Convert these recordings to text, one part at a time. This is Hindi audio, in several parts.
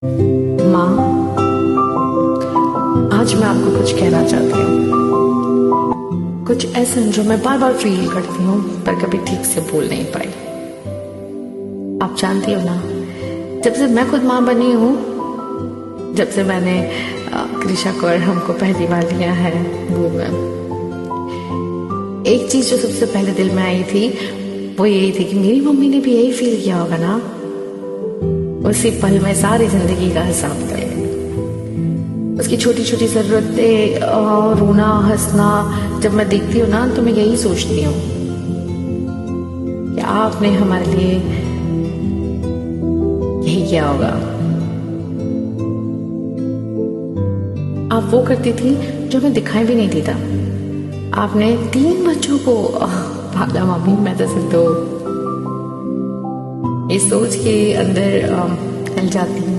माँ, आज मैं आपको कुछ कहना चाहती हूँ। कुछ ऐसा जो मैं बार बार फील करती हूँ पर कभी ठीक से बोल नहीं पाई। आप जानती हो ना, जब से मैं खुद माँ बनी हूँ, जब से मैंने कृषा को और हमको पहली बार लिया है वो में, एक चीज जो सबसे पहले दिल में आई थी वो यही थी कि मेरी मम्मी ने भी यही फील किया होगा ना। उसी पल में सारी जिंदगी का हिसाब कर ले। उसकी छोटी छोटी जरूरतें, रोना हंसना जब मैं देखती हूँ ना तो मैं यही सोचती हूँ कि आपने हमारे लिए यही किया होगा। आप वो करती थी जो मैं दिखाई भी नहीं देता। आपने 3 बच्चों को पाला मम्मी। मैं तो सिर्फ 2 इस सोच के अंदर हिल जाती हूँ।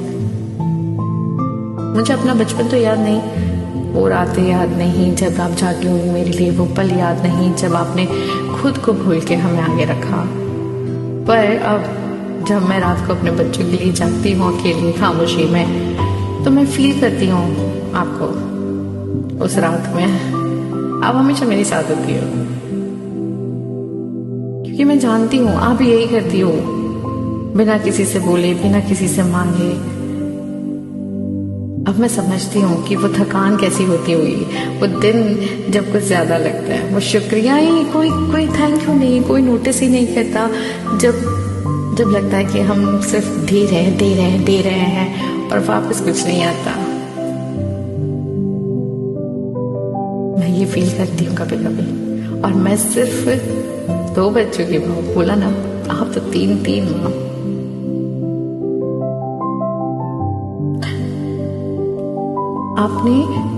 मुझे अपना बचपन तो याद नहीं, वो रातें याद नहीं जब आप जागी हुई मेरे लिए, वो पल याद नहीं जब आपने खुद को भूल के हमें आगे रखा। पर अब जब मैं रात को अपने बच्चों के लिए जागती हूँ अकेली खामोशी में, तो मैं फील करती हूँ आपको। उस रात में आप हमेशा मेरे साथ होती हो, क्योंकि मैं जानती हूँ आप भी यही करती हो, बिना किसी से बोले, बिना किसी से मांगे। अब मैं समझती हूँ कि वो थकान कैसी होती हुई, वो दिन जब कुछ ज्यादा लगता है, वो शुक्रिया ही, कोई थैंक यू नहीं, कोई नोटिस ही नहीं करता। जब लगता है कि हम सिर्फ दे रहे हैं और वापस कुछ नहीं आता। मैं ये फील करती हूँ कभी कभी। और मैं सिर्फ 2 बच्चों की माँ, बोला ना, आप तो 3 माँ। आपने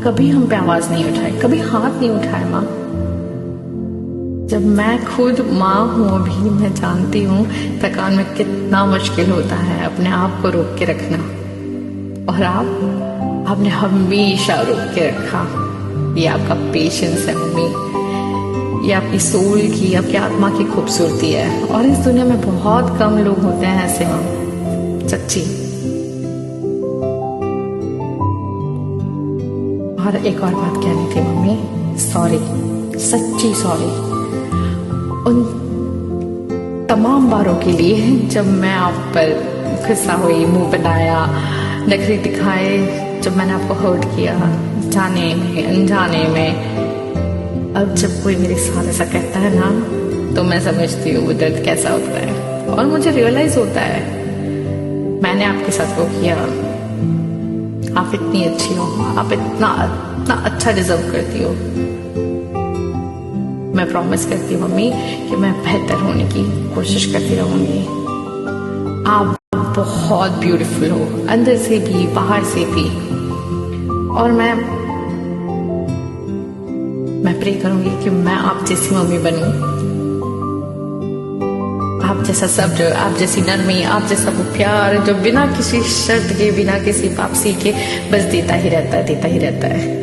कभी हम पे आवाज नहीं उठाई, कभी हाथ नहीं उठाया माँ। जब मैं खुद माँ हूँ अभी, मैं जानती हूँ थकान में कितना मुश्किल होता है अपने आप को रोक के रखना। और आपने हमेशा रोक के रखा। ये आपका पेशेंस है मम्मी, ये आपकी सोल की, आपकी आत्मा की खूबसूरती है। और इस दुनिया में बहुत कम लोग होते हैं ऐसे माँ, सच्ची। और एक और बात कहनी थी मम्मी, सॉरी, सच्ची सॉरी उन तमाम बारों के लिए जब मैं आप पर गुस्सा हुई, मुंह बनाया, नखरे दिखाए, जब मैंने आपको हर्ट किया, जाने में अनजाने में। अब जब कोई मेरे साथ ऐसा कहता है ना, तो मैं समझती हूँ वो दर्द कैसा होता है। और मुझे रियलाइज होता है मैंने आपके साथ वो किया। आप इतनी अच्छी हो, आप इतना अच्छा डिजर्व करती हो। मैं प्रॉमिस करती हूँ मम्मी कि मैं बेहतर होने की कोशिश करती रहूंगी। आप बहुत ब्यूटीफुल हो, अंदर से भी बाहर से भी। और मैं प्रे करूंगी कि मैं आप जैसी मम्मी बनूं, आप जैसा सब्र, आप जैसी नरमी, आप जैसा वो प्यार जो बिना किसी शर्त के, बिना किसी वापसी के बस देता ही रहता है।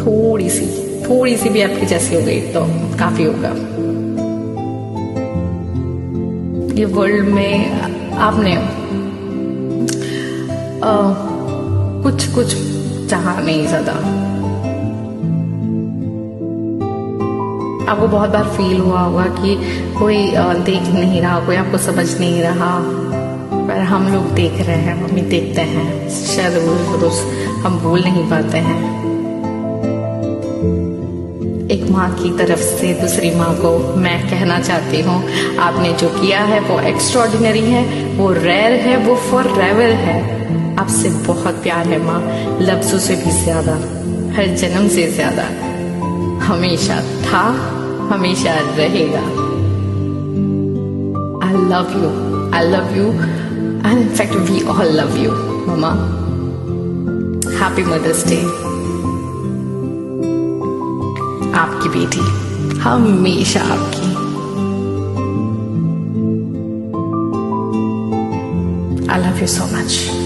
थोड़ी सी भी आपकी जैसी हो गई तो काफी होगा। ये वर्ल्ड में आपने कुछ चाहा नहीं ज्यादा। आपको बहुत बार फील हुआ होगा कि कोई देख नहीं रहा, कोई आपको समझ नहीं रहा, पर हम लोग देख रहे हैं, मम्मी देखते हैं। शायद रोज हम बोल नहीं पाते हैं। एक माँ की तरफ से दूसरी माँ को मैं कहना चाहती हूँ, आपने जो किया है वो एक्स्ट्रॉर्डिनरी है, वो रेयर है, वो फॉरएवर है। आपसे बहुत प्यार है माँ, लफ्जों से भी ज्यादा, हर जन्म से ज्यादा। हमेशा था, हमेशा रहेगा। I love you and in fact we all love you मम्मा। Happy mother's day. आपकी बेटी हमेशा आपकी। I love you so much।